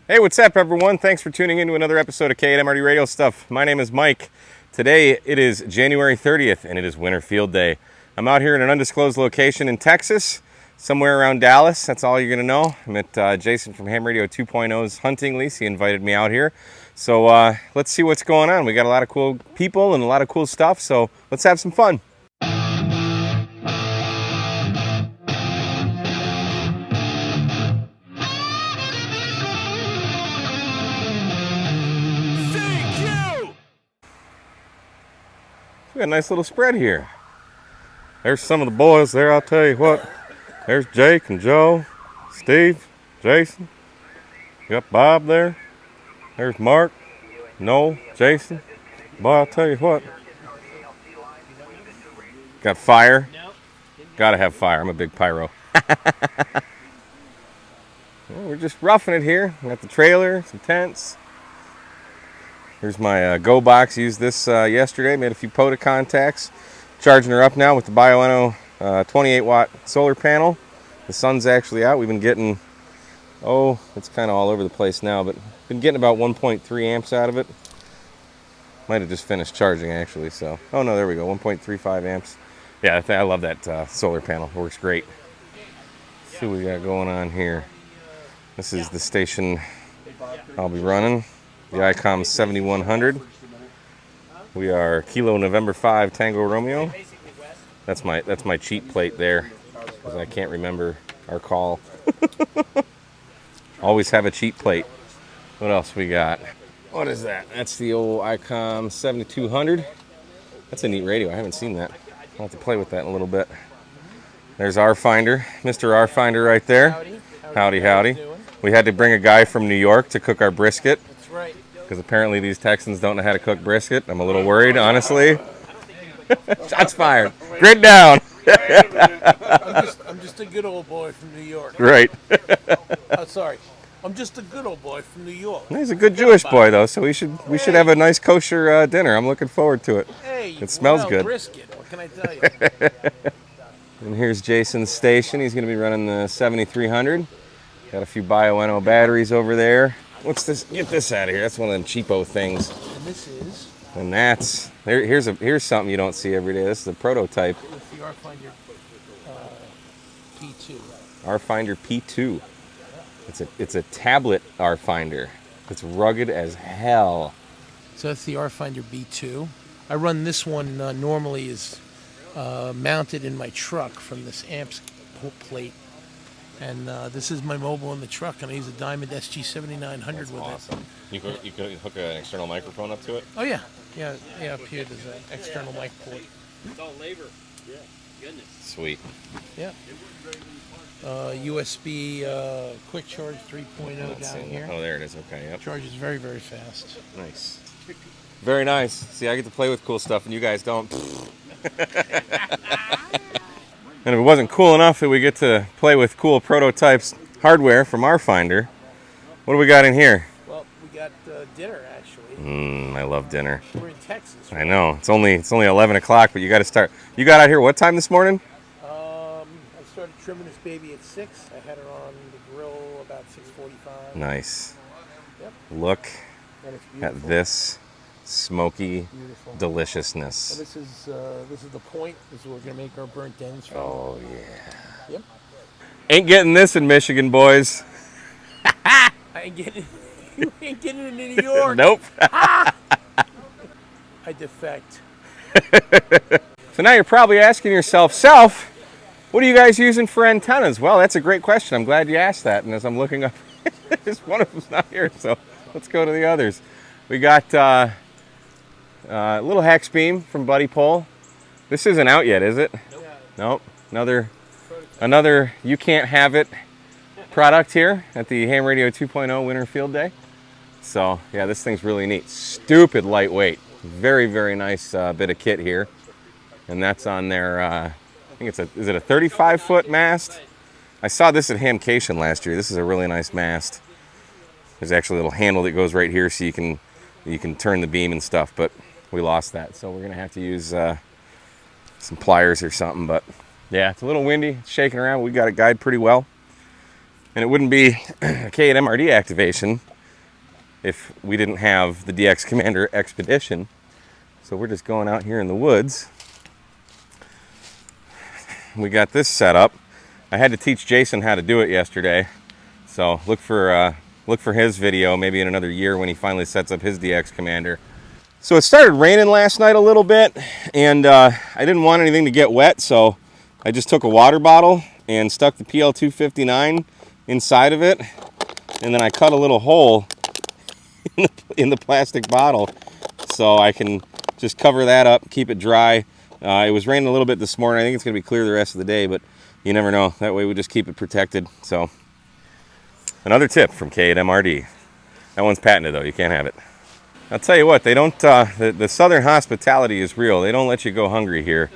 Hey, what's up, everyone? Thanks for tuning in to another episode of HamRadio Radio Stuff. My name is Mike. Today it is January 30th, and it is Winter Field Day. I'm out here in an undisclosed location in Texas, somewhere around Dallas. That's all you're going to know. I met Jason from HamRadio2.0's hunting lease. He invited me out here. So let's see what's going on. We got a lot of cool people and a lot of cool stuff, so let's have some fun. We got a nice little spread here. There's some of the boys there, I'll tell you what. There's Jake and Joe, Steve, Jason. We got Bob there. There's Mark, Noel, Jason. Boy, I'll tell you what. Got fire. Gotta have fire. I'm a big pyro. Well, we're just roughing it here. We got the trailer, some tents. Here's my Go box. Used this yesterday. Made a few POTA contacts. Charging her up now with the Bioenno 28 watt solar panel. The sun's actually out. We've been getting, it's kind of all over the place now, but been getting about 1.3 amps out of it. Might have just finished charging actually. So, oh no, there we go. 1.35 amps. Yeah, I love that solar panel. It works great. Let's see what we got going on here. This is the station I'll be running. The ICOM 7100. We are Kilo November 5 Tango Romeo. That's my cheat plate there, because I can't remember our call. Always have a cheat plate. What else we got? What is that? That's the old ICOM 7200. That's a neat radio. I haven't seen that. I'll have to play with that in a little bit. There's our finder, Mr. R Finder right there. Howdy, howdy. We had to bring a guy from New York to cook our brisket. That's right. Because apparently these Texans don't know how to cook brisket. I'm a little worried, honestly. Shots fired. Grid down. I'm just a good old boy from New York. Right. Sorry. I'm just a good old boy from New York. He's a good Jewish boy, though, so we should have a nice kosher dinner. I'm looking forward to it. Hey, it smells good. Brisket. What can I tell you? And here's Jason's station. He's going to be running the 7300. Got a few Bioenno batteries over there. What's this? Get this out of here. That's one of them cheapo things. And this is? And that's here's something you don't see every day. This is a prototype. It's the R-Finder P2. R-Finder P2. It's a tablet R-Finder. It's rugged as hell. So that's the R-Finder B2. I run this one normally is mounted in my truck from this amps plate. And this is my mobile in the truck, and I use a Diamond SG7900 with awesome. it. You could hook an external microphone up to it? Oh, yeah. Yeah, up here there's an external mic port. It's all labor. Yeah. Goodness. Sweet. Yeah. USB quick charge 3.0 down here. Oh, there it is. Okay, yep. Charges very, very fast. Nice. Very nice. See, I get to play with cool stuff, and you guys don't. And if it wasn't cool enough that we get to play with cool prototypes hardware from our finder, what do we got in here? Well, we got dinner actually. I love dinner. We're in Texas. Right? I know. It's only 11 o'clock, but you got to start. You got out here what time this morning? I started trimming this baby at 6. I had her on the grill about 6:45. Nice. Yep. Look And it's at beautiful. this smoky Beautiful. deliciousness. So this is the point. This is where we're gonna make our burnt ends from. Oh yeah. Yep. Ain't getting this in Michigan, boys. I ain't getting. You ain't getting it in New York. Nope. I defect. So now you're probably asking yourself, Self, what are you guys using for antennas? Well, that's a great question. I'm glad you asked that. And as I'm looking up, one of them's not here. So let's go to the others. We got little hex beam from Buddy Pole. This isn't out yet, is it? Nope. Another you can't have it product here at the Ham Radio 2.0 Winter Field Day. So yeah, this thing's really neat. Stupid lightweight. Very, very nice bit of kit here. And that's on their, I think is it a 35-foot mast? I saw this at Hamcation last year. This is a really nice mast. There's actually a little handle that goes right here so you can turn the beam and stuff, but we lost that. So we're gonna have to use some pliers or something, but yeah, it's a little windy, it's shaking around. We got it guided pretty well. And it wouldn't be a K8 MRD activation if we didn't have the DX Commander Expedition. So we're just going out here in the woods. We got this set up. I had to teach Jason how to do it yesterday. So look for his video maybe in another year when he finally sets up his DX Commander. So it started raining last night a little bit, and I didn't want anything to get wet, so I just took a water bottle and stuck the PL259 inside of it, and then I cut a little hole in the plastic bottle so I can just cover that up, keep it dry. It was raining a little bit this morning. I think it's going to be clear the rest of the day, but you never know. That way we just keep it protected. So another tip from K at MRD. That one's patented though, you can't have it. I'll tell you what, they don't, the Southern hospitality is real. They don't let you go hungry here.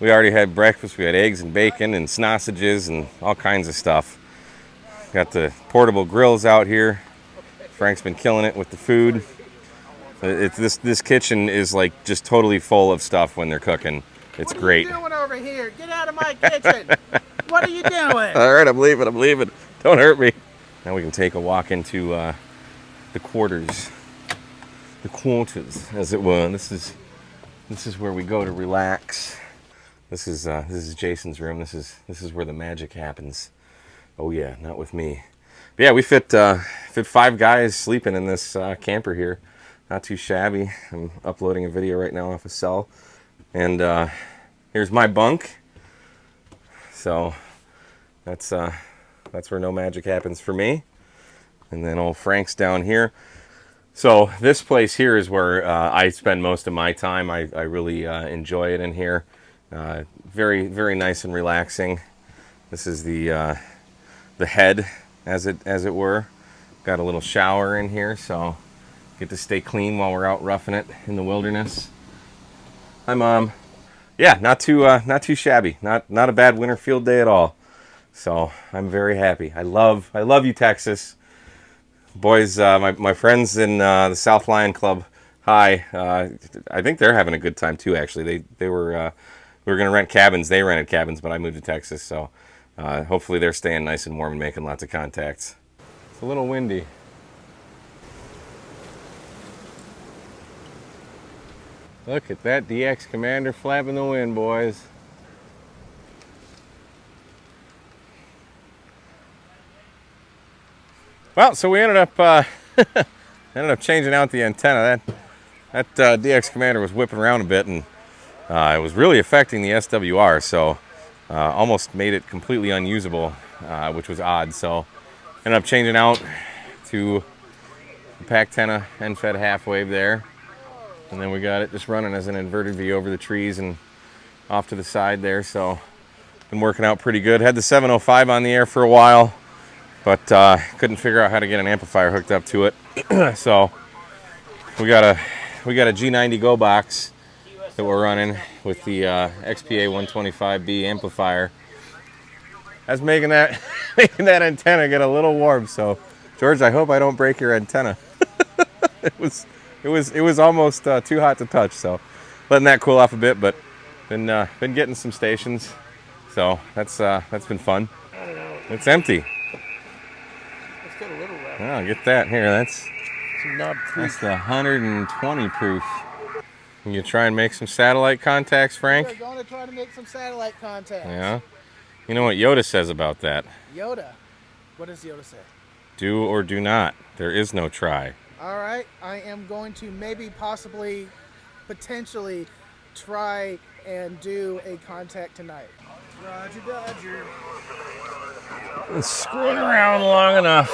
We already had breakfast. We had eggs and bacon and sausages and all kinds of stuff. Got the portable grills out here. Frank's been killing it with the food. This kitchen is like just totally full of stuff when they're cooking. It's great. What are you doing over here? Get out of my kitchen. What are you doing? All right, I'm leaving. Don't hurt me. Now we can take a walk into the quarters. The quarters, as it were. This is where we go to relax. This is Jason's room. This is where the magic happens. Oh yeah, not with me. But yeah, we fit 5 guys sleeping in this camper here. Not too shabby. I'm uploading a video right now off a cell, and here's my bunk. So that's where no magic happens for me. And then old Frank's down here. So this place here is where I spend most of my time. I really enjoy it in here. Very, very nice and relaxing. This is the head, as it were. Got a little shower in here, so get to stay clean while we're out roughing it in the wilderness. Hi, Mom. Yeah, not too shabby. Not a bad winter field day at all. So I'm very happy. I love you, Texas. Boys, my friends in the South Lion Club, hi. I think they're having a good time too. Actually, we were gonna rent cabins. They rented cabins, but I moved to Texas, so hopefully they're staying nice and warm and making lots of contacts. It's a little windy. Look at that DX Commander flapping the wind, boys. Well, so we ended up changing out the antenna. That DX Commander was whipping around a bit, and it was really affecting the SWR, so almost made it completely unusable, which was odd. So ended up changing out to the Pac-10 end-fed half-wave there, and then we got it just running as an inverted V over the trees and off to the side there. So been working out pretty good. Had the 705 on the air for a while, but couldn't figure out how to get an amplifier hooked up to it. So we got a G90 Go box that we're running with the XPA 125B amplifier. That's making that antenna get a little warm. So George, I hope I don't break your antenna. It was almost too hot to touch. So letting that cool off a bit, but been getting some stations. So that's been fun. It's empty. Let's get a little rough. Oh, get that here. That's the 120 proof. Can you try and make some satellite contacts, Frank? We're going to try to make some satellite contacts. Yeah. You know what Yoda says about that? Yoda. What does Yoda say? Do or do not. There is no try. All right. I am going to possibly, potentially try and do a contact tonight. Roger, Dodger. Been screwing around long enough.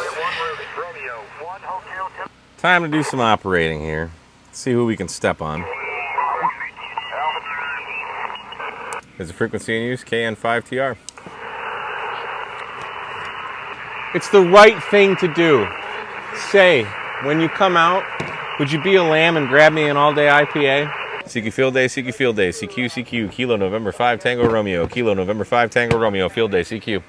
Time to do some operating here. See who we can step on. There's a frequency in use, KN5TR. It's the right thing to do. Say, when you come out, would you be a lamb and grab me an all-day IPA? CQ Field Day, CQ Field Day, CQ, CQ, Kilo November 5 Tango Romeo, Kilo November 5 Tango Romeo, Field Day, CQ.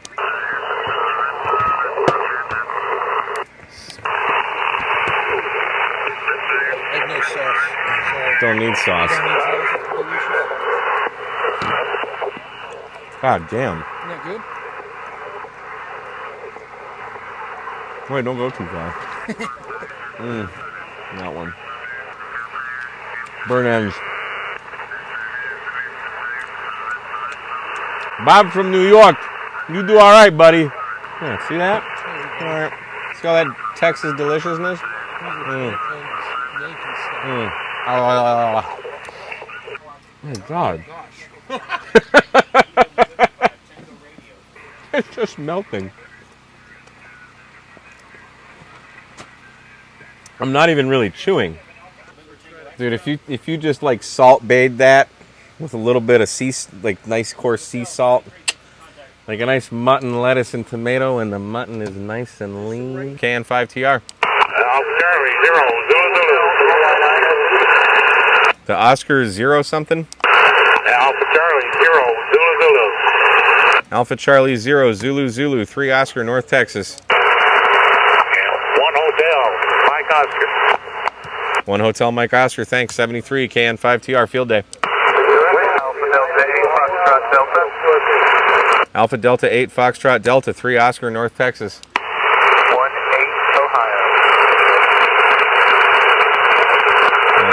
No sauce. Don't need sauce. God damn. Isn't that good? Wait, don't go too far. That one. Burn ends. Bob from New York. You do all right, buddy. Yeah, see that? All right. See all that Texas deliciousness? Oh, God. It's just melting. I'm not even really chewing. Dude, if you just like salt bathe that with a little bit of nice coarse sea salt, like a nice mutton, lettuce, and tomato, and the mutton is nice and lean. KN5TR. The Oscar 0 something? Alpha Charlie 0 Zulu Zulu. Alpha Charlie 0 Zulu Zulu 3 Oscar North Texas. 1 Hotel Mike Oscar. 1 Hotel Mike Oscar, thanks. 73 KN5TR Field Day. Alpha Delta 8 Foxtrot Delta 3 Oscar North Texas. 1-8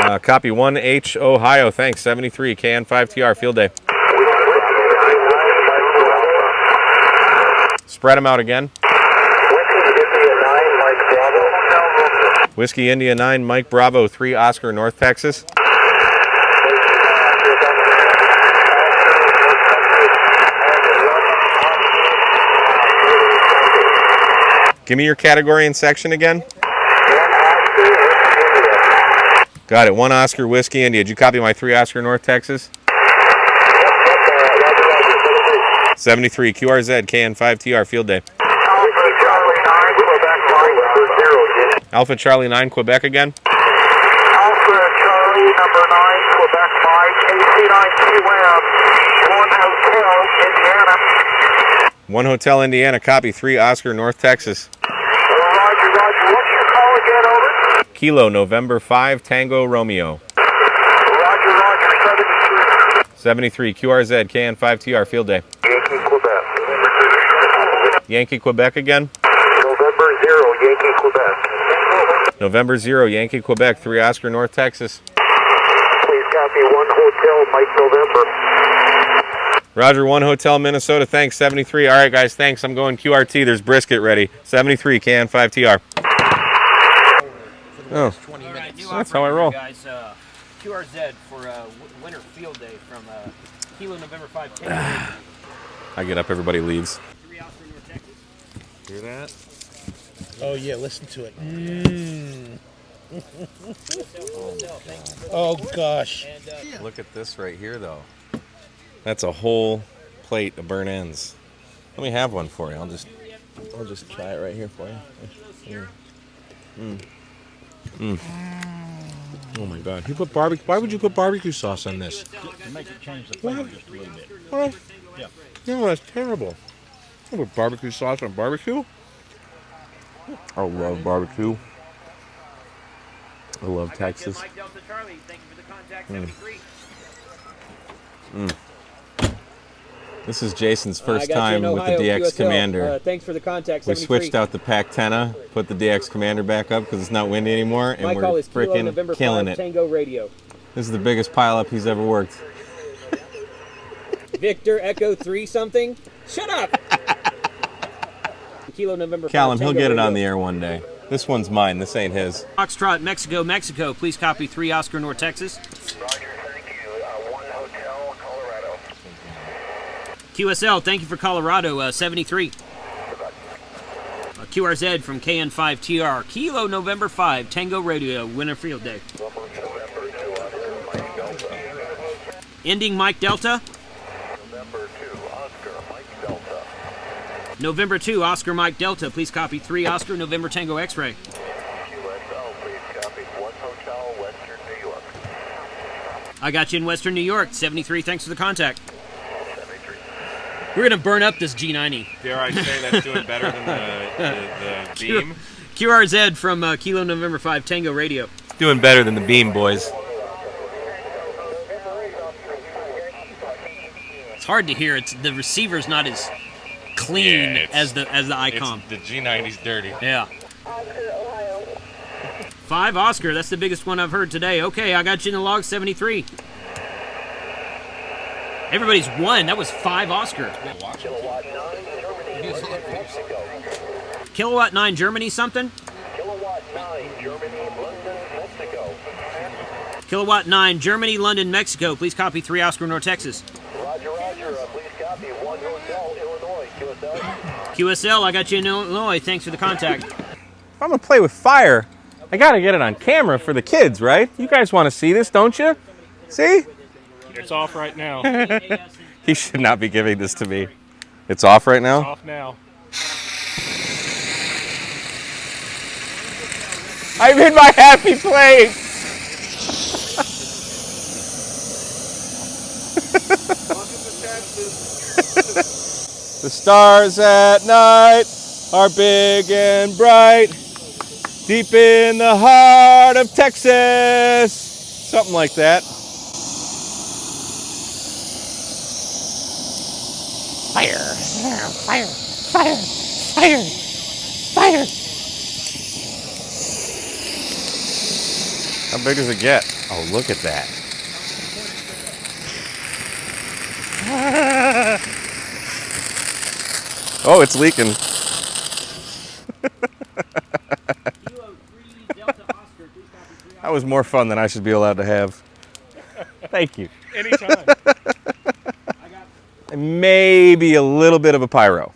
Ohio. Copy 1H Ohio, thanks. 73 KN5TR Field Day. Spread them out again. Whiskey India 9 Mike Bravo 3 Oscar North Texas. Give me your category and section again. Got it. 1 Oscar Whiskey India. Did you copy my 3 Oscar North Texas? 73 QRZ KN5TR Field Day. Alpha Charlie 9 Quebec again. Alpha Charlie number 9 Quebec Mike AC9QM 1 Hotel Indiana. 1 Hotel Indiana. Copy 3 Oscar North Texas. Roger, Roger. What's your call again, over? Kilo November 5 Tango Romeo. Roger, Roger. 73 QRZ KN5TR Field Day. Yankee Quebec. Yankee Quebec again. November 0 Yankee Quebec. November 0 Yankee Quebec 3 Oscar North Texas. Please copy 1 Hotel Mike November. Roger, 1 Hotel Minnesota, thanks. 73. All right, guys, thanks. I'm going QRT. There's brisket ready. 73 KN5TR. Oh, that's how I roll. Guys, QRZ for Winter Field Day from Kilo November 5 10. I get up, everybody leaves. 3 Oscar North Texas. Hear that? Oh, yeah, listen to it. Oh, gosh. Look at this right here, though. That's a whole plate of burnt ends. Let me have one for you. I'll just try it right here for you. Oh my God! You put barbecue. Why would you put barbecue sauce on this? To make it change the flavor just a little bit. What? Yeah. No, that's terrible. I put barbecue sauce on barbecue. I love barbecue. I love Texas. Mike Delta Charlie, thank you for the contact. 73. This is Jason's I first got you time in with the Ohio, DX QSL. Commander. Thanks for the contact. We 73. switched out the Pac-10, put the DX Commander back up because it's not windy anymore, and My call we're is Kilo freaking November killing 5 it. Tango Radio. This is the biggest pileup he's ever worked. Victor Echo 3 something. Shut up. Kilo November 5 Callum, he'll Tango get it on Radio. the air one day. This one's mine. This ain't his. Foxtrot, Mexico, Mexico. Please copy 3 Oscar North Texas. Roger, thank you. 1 Hotel Colorado. QSL, thank you for Colorado. 73. QRZ from KN5TR. Kilo November 5 Tango Radio. Winter Field Day. Ending Mike Delta. November 2 Oscar Mike Delta. November 2 Oscar Mike Delta. Please copy 3 Oscar November Tango X-Ray. QSL, please copy 1 Hotel Western New York. I got you in Western New York. 73. Thanks for the contact. 73. We're gonna burn up this G90. Dare I say that's doing better than the Beam? QRZ from Kilo November 5 Tango Radio. Doing better than the Beam, boys. It's hard to hear. It's the receiver's not as clean Yeah, as the ICOM. The G90's dirty. Yeah. Oscar, Ohio 5 Oscar, that's the biggest one I've heard today. Okay, I got you in the log, 73. Everybody's 1. That was 5 Oscar. Kilowatt 9, Germany, Kilowatt 9 Germany London, Mexico. something? Kilowatt 9, Germany, London, Mexico. Kilowatt 9 Germany, London, Mexico. Please copy 3 Oscar, North Texas. Roger, please copy 1 Hotel, Illinois, QSL. QSL, I got you in Illinois. Thanks for the contact. If I'm gonna play with fire, I gotta get it on camera for the kids, right? You guys want to see this, don't you? See? It's off right now. He should not be giving this to me. It's off right now? Off now. I'm in my happy place. The stars at night are big and bright, deep in the heart of Texas. Something like that. Fire, fire, fire, fire, fire. How big does it get? Oh, look at that. Oh, it's leaking. That was more fun than I should be allowed to have. Thank you. Anytime. And maybe a little bit of a pyro.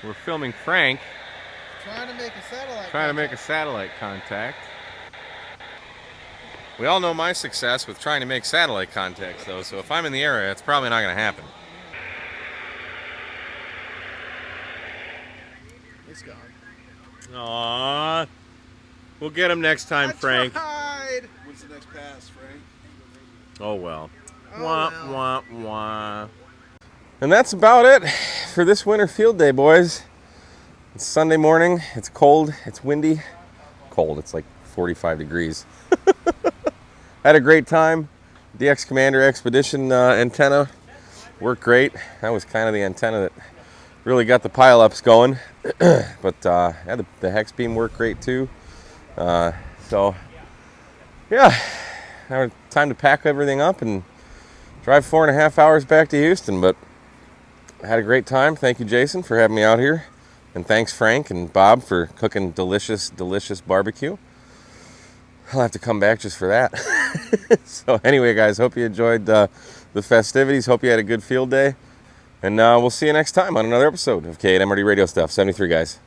We're filming Frank Trying to make a satellite. trying to make a satellite contact. We all know my success with trying to make satellite contacts, though, so if I'm in the area, it's probably not going to happen. It's gone. Aww. We'll get him next time, Frank. Tried. What's the next pass, Frank? Oh, well. Oh, Wah, well. wah, wah. And that's about it for this winter field day, boys. It's Sunday morning. It's cold. It's windy. Cold. It's like 45 degrees. Had a great time. DX Commander Expedition antenna worked great. That was kind of the antenna that really got the pile-ups going. But yeah, the hex beam worked great too. So yeah, now time to pack everything up and drive 4.5 hours back to Houston. But I had a great time. Thank you, Jason, for having me out here. And thanks, Frank and Bob, for cooking delicious, delicious barbecue. I'll have to come back just for that. So anyway, guys, hope you enjoyed the festivities. Hope you had a good field day. And we'll see you next time on another episode of K8 HamRadio Radio Stuff. 73, guys.